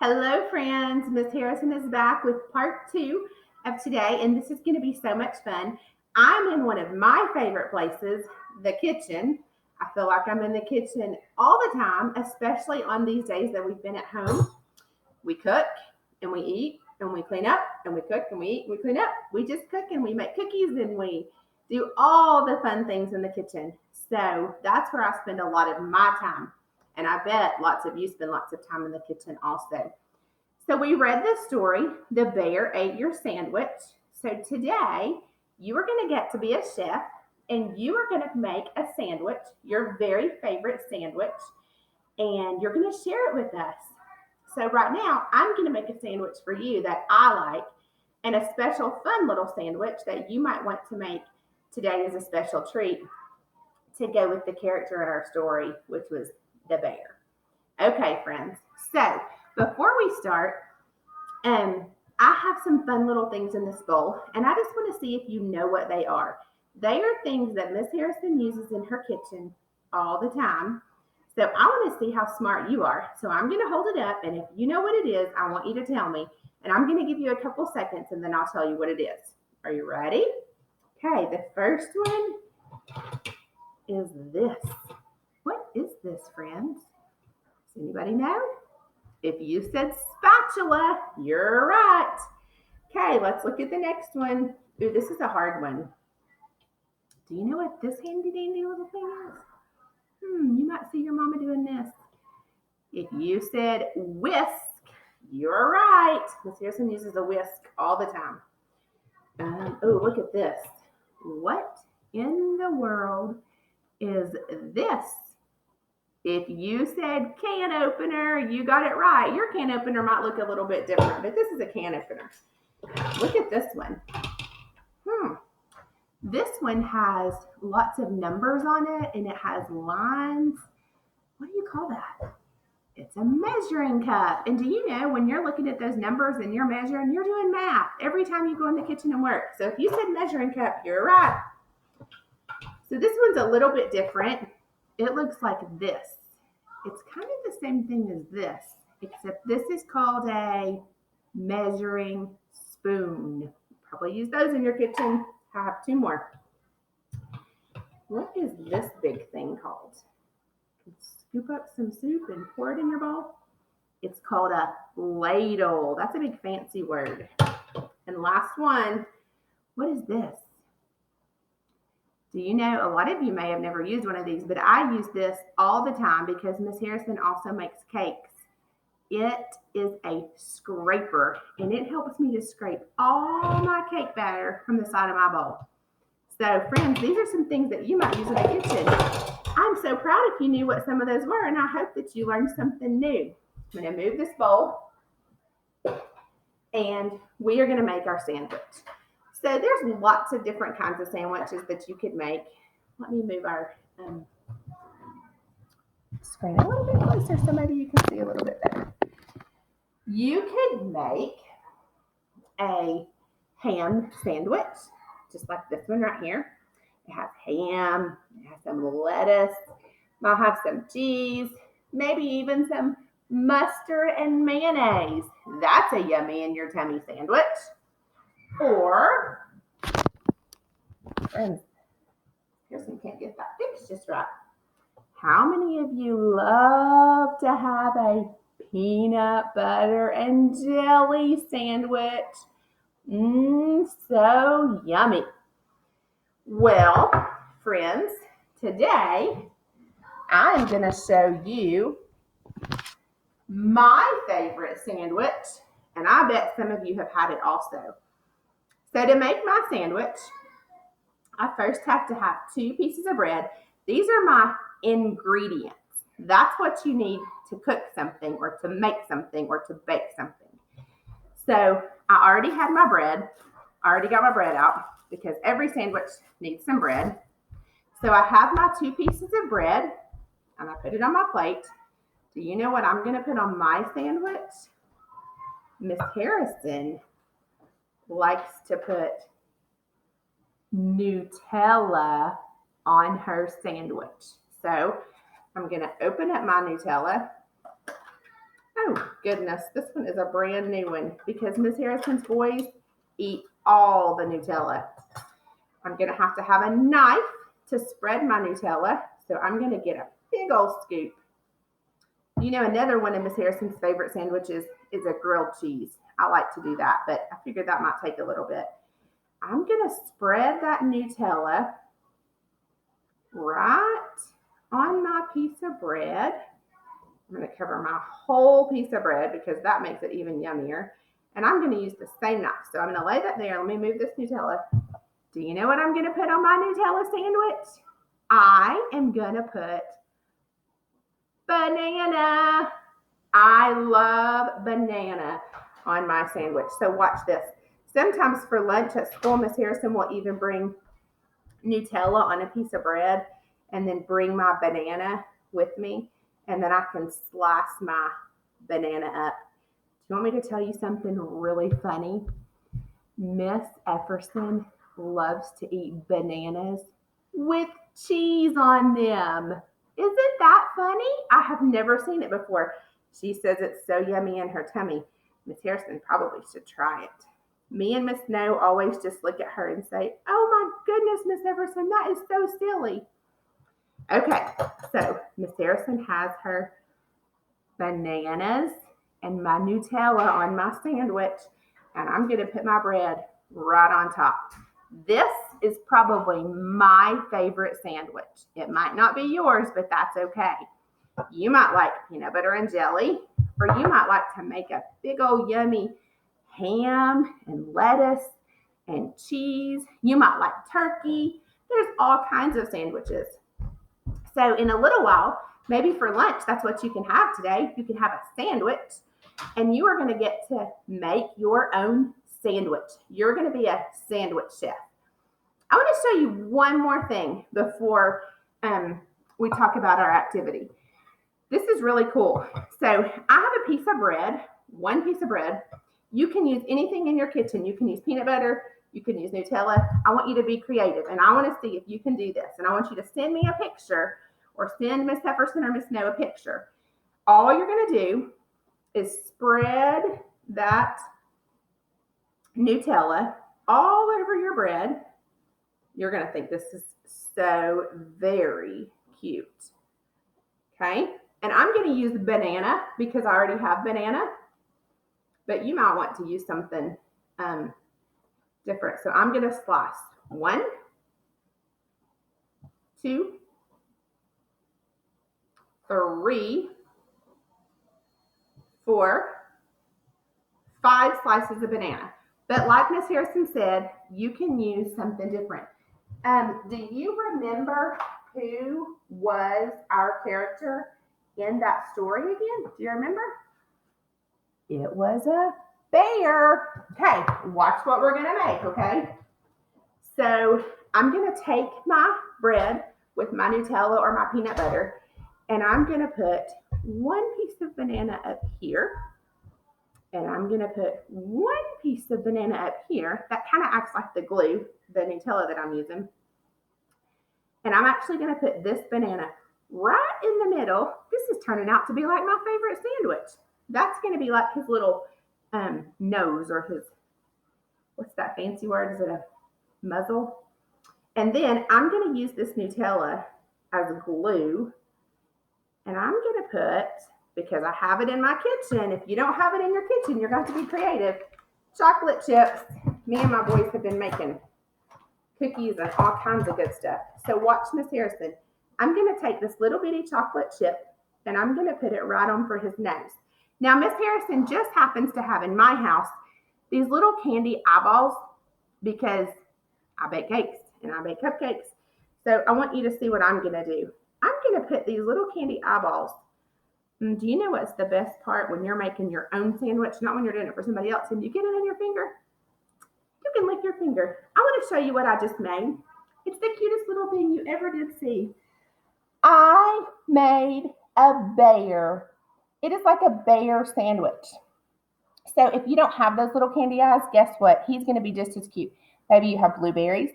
Hello, friends. Miss Harrison is back with part two of today, and this is going to be so much fun. I'm in one of my favorite places, the kitchen. I feel like I'm in the kitchen all the time, especially on these days that we've been at home. We cook and we eat and we clean up and we cook and we eat and we clean up. We just cook and we make cookies and we do all the fun things in the kitchen. So that's where I spend a lot of my time. And I bet lots of you spend lots of time in the kitchen also. So we read the story, The Bear Ate Your Sandwich. So today you are going to get to be a chef and you are going to make a sandwich, your very favorite sandwich, and you're going to share it with us. So right now I'm going to make a sandwich for you that I like and a special fun little sandwich that you might want to make today as a special treat to go with the character in our story, which was the bear. Okay, friends. So before we start, um, I have some fun little things in this bowl, and I just want to see if you know what they are. They are things that Miss Harrison uses in her kitchen all the time. So I want to see how smart you are. So I'm going to hold it up, and if you know what it is, I want you to tell me. And I'm going to give you a couple seconds, and then I'll tell you what it is. Are you ready? Okay, the first one is this. What is this, friends? Does anybody know? If you said spatula, you're right. Okay, let's look at the next one. Ooh, this is a hard one. Do you know what this handy dandy little thing is? You might see your mama doing this. If you said whisk, you're right. Miss Harrison uses a whisk all the time. Oh, look at this. What in the world is this? If you said can opener, you got it right. Your can opener might look a little bit different, but this is a can opener. Look at this one. This one has lots of numbers on it and it has lines. What do you call that? It's a measuring cup. And do you know when you're looking at those numbers and you're measuring, you're doing math every time you go in the kitchen and work. So if you said measuring cup, you're right. So this one's a little bit different. It looks like this. It's kind of the same thing as this, except this is called a measuring spoon. Probably use those in your kitchen. I have two more. What is this big thing called? Scoop up some soup and pour it in your bowl. It's called a ladle. That's a big fancy word. And last one, what is this? Do you know, a lot of you may have never used one of these, but I use this all the time because Miss Harrison also makes cakes. It is a scraper, and it helps me to scrape all my cake batter from the side of my bowl. So, friends, these are some things that you might use in the kitchen. I'm so proud if you knew what some of those were, and I hope that you learned something new. I'm going to move this bowl, and we are going to make our sandwich. So there's lots of different kinds of sandwiches that you could make. Let me move our screen a little bit closer so maybe you can see a little bit better. You could make a ham sandwich, just like this one right here. It has ham, it has some lettuce, might have some cheese, maybe even some mustard and mayonnaise. That's a yummy in your tummy sandwich. Or, friends, Kirsten can't get that fixed just right. How many of you love to have a peanut butter and jelly sandwich? So yummy. Well, friends, today I'm going to show you my favorite sandwich, and I bet some of you have had it also. So to make my sandwich, I first have to have 2 pieces of bread. These are my ingredients. That's what you need to cook something or to make something or to bake something. So I already had my bread. I already got my bread out because every sandwich needs some bread. So I have my 2 pieces of bread and I put it on my plate. Do you know what I'm going to put on my sandwich? Miss Harrison likes to put Nutella on her sandwich. So I'm going to open up my Nutella. Oh, goodness. This one is a brand new one because Miss Harrison's boys eat all the Nutella. I'm going to have a knife to spread my Nutella. So I'm going to get a big old scoop. You know, another one of Miss Harrison's favorite sandwiches is a grilled cheese. I like to do that, but I figured that might take a little bit. I'm going to spread that Nutella right on my piece of bread. I'm going to cover my whole piece of bread because that makes it even yummier. And I'm going to use the same knife. So I'm going to lay that there. Let me move this Nutella. Do you know what I'm going to put on my Nutella sandwich? I am going to put banana. I love banana on my sandwich. So watch this. Sometimes for lunch at school, Miss Harrison will even bring Nutella on a piece of bread and then bring my banana with me. And then I can slice my banana up. Do you want me to tell you something really funny? Miss Efferson loves to eat bananas with cheese on them. Isn't that funny? I have never seen it before. She says it's so yummy in her tummy. Miss Harrison probably should try it. Me and Miss Snow always just look at her and say, oh my goodness, Miss Everson, that is so silly. Okay, so Miss Harrison has her bananas and my Nutella on my sandwich, and I'm going to put my bread right on top. This is probably my favorite sandwich. It might not be yours, but that's okay. You might like peanut butter and jelly, or you might like to make a big old yummy ham and lettuce and cheese. You might like turkey. There's all kinds of sandwiches. So in a little while, maybe for lunch, that's what you can have today. You can have a sandwich, and you are going to get to make your own sandwich. You're going to be a sandwich chef. I want to show you one more thing before we talk about our activity. This is really cool. So I have a piece of bread, one piece of bread. You can use anything in your kitchen. You can use peanut butter. You can use Nutella. I want you to be creative, and I want to see if you can do this. And I want you to send me a picture or send Miss Hefferson or Miss Snow a picture. All you're going to do is spread that Nutella all over your bread. You're going to think this is so very cute. Okay? And I'm going to use banana because I already have banana. But you might want to use something different. So I'm going to slice 1, 2, 3, 4, 5 slices of banana. But like Miss Harrison said, you can use something different. Do you remember who was our character in that story again? Do you remember? It was a bear. Okay, watch what we're going to make, okay? So I'm going to take my bread with my Nutella or my peanut butter, and I'm going to put one piece of banana up here, and I'm going to put one piece of banana up here. That kind of acts like the glue, the Nutella that I'm using. And I'm actually going to put this banana right in the middle. This is turning out to be like my favorite sandwich. That's going to be like his little nose, or his, what's that fancy word? Is it a muzzle? And then I'm going to use this Nutella as glue. And I'm going to put, because I have it in my kitchen, if you don't have it in your kitchen, you're going to be creative, chocolate chips. Me and my boys have been making cookies and all kinds of good stuff. So watch Miss Harrison. I'm going to take this little bitty chocolate chip, and I'm going to put it right on for his nose. Now, Miss Harrison just happens to have in my house these little candy eyeballs because I bake cakes and I bake cupcakes. So I want you to see what I'm going to do. I'm going to put these little candy eyeballs. And do you know what's the best part when you're making your own sandwich, not when you're doing it for somebody else, and you get it on your finger? You can lick your finger. I want to show you what I just made. It's the cutest little thing you ever did see. I made a bear. It is like a bear sandwich. So if you don't have those little candy eyes, guess what? He's going to be just as cute. Maybe you have blueberries.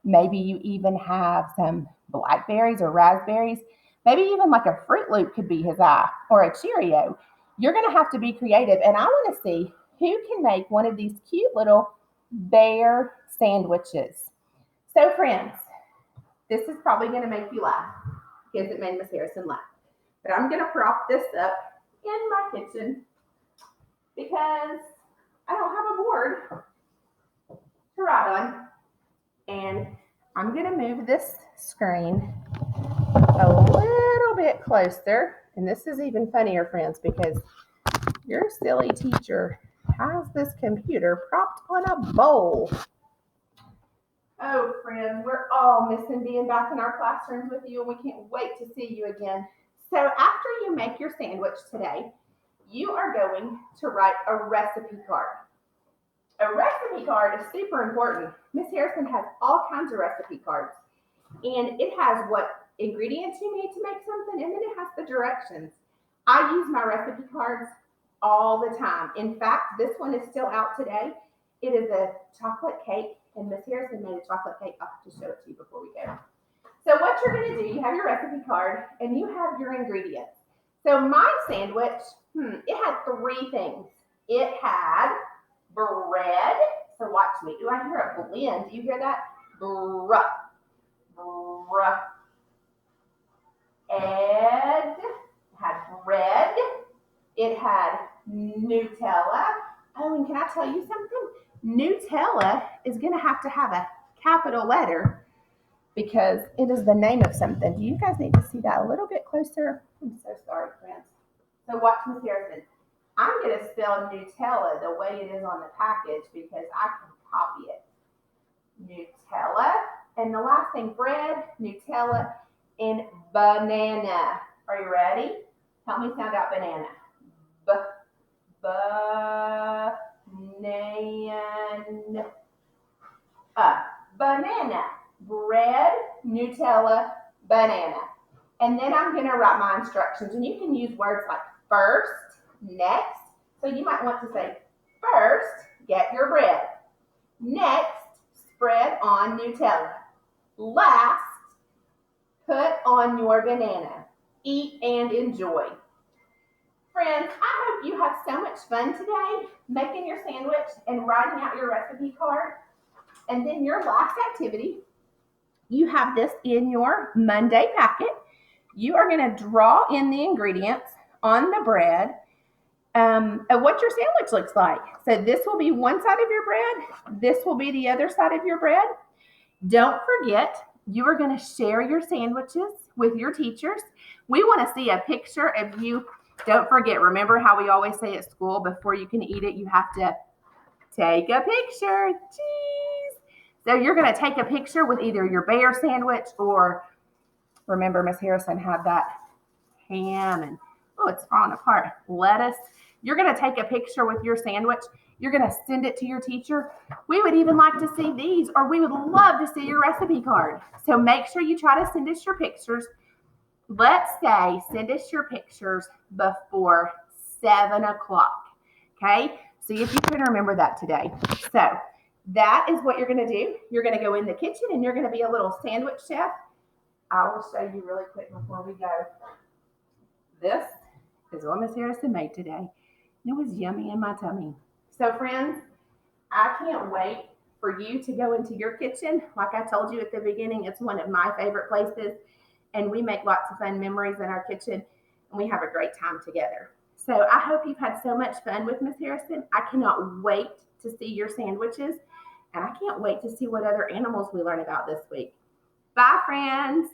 Maybe you even have some blackberries or raspberries. Maybe even like a Fruit Loop could be his eye, or a Cheerio. You're going to have to be creative. And I want to see who can make one of these cute little bear sandwiches. So friends, this is probably going to make you laugh because it made Miss Harrison laugh. But I'm going to prop this up in my kitchen because I don't have a board to write on. And I'm going to move this screen a little bit closer. And this is even funnier, friends, because your silly teacher has this computer propped on a bowl. Oh, friends, we're all missing being back in our classrooms with you, and we can't wait to see you again. So after you make your sandwich today, you are going to write a recipe card. A recipe card is super important. Miss Harrison has all kinds of recipe cards, and it has what ingredients you need to make something, and then it has the directions. I use my recipe cards all the time. In fact, this one is still out today. It is a chocolate cake, and Miss Harrison made a chocolate cake. I'll have to show it to you before we go. So what you're going to do, you have your recipe card, and you have your ingredients. So my sandwich, it had 3 things. It had bread. So watch me. Do I hear a blend? Do you hear that? Bruh. Bruh. Egg. It had bread. It had Nutella. Oh, and can I tell you something? Nutella is going to have a capital letter because it is the name of something. Do you guys need to see that a little bit closer? I'm so sorry, friends. So watch Miss Harrison. I'm going to spell Nutella the way it is on the package because I can copy it. Nutella. And the last thing, bread, Nutella, and banana. Are you ready? Help me sound out banana. Banana. Bread, Nutella, banana. And then I'm going to write my instructions. And you can use words like first, next. So you might want to say, first, get your bread. Next, spread on Nutella. Last, put on your banana. Eat and enjoy. Friends, I hope you have so much fun today making your sandwich and writing out your recipe card. And then your last activity, you have this in your Monday packet. You are going to draw in the ingredients on the bread of what your sandwich looks like. So this will be one side of your bread. This will be the other side of your bread. Don't forget, you are going to share your sandwiches with your teachers. We want to see a picture of you. Don't forget, remember how we always say at school, before you can eat it, you have to take a picture. Cheese. So you're going to take a picture with either your bear sandwich or, remember Miss Harrison had that ham and, oh, it's falling apart, lettuce. You're going to take a picture with your sandwich. You're going to send it to your teacher. We would even like to see these, or we would love to see your recipe card. So make sure you try to send us your pictures. Let's say send us your pictures before 7 o'clock. Okay? See if you can remember that today. So that is what you're going to do. You're going to go in the kitchen and you're going to be a little sandwich chef. I will show you really quick before we go. This is what Miss Harrison made today. It was yummy in my tummy. So friends, I can't wait for you to go into your kitchen. Like I told you at the beginning, it's one of my favorite places. And we make lots of fun memories in our kitchen. And we have a great time together. So I hope you've had so much fun with Miss Harrison. I cannot wait to see your sandwiches. And I can't wait to see what other animals we learn about this week. Bye, friends.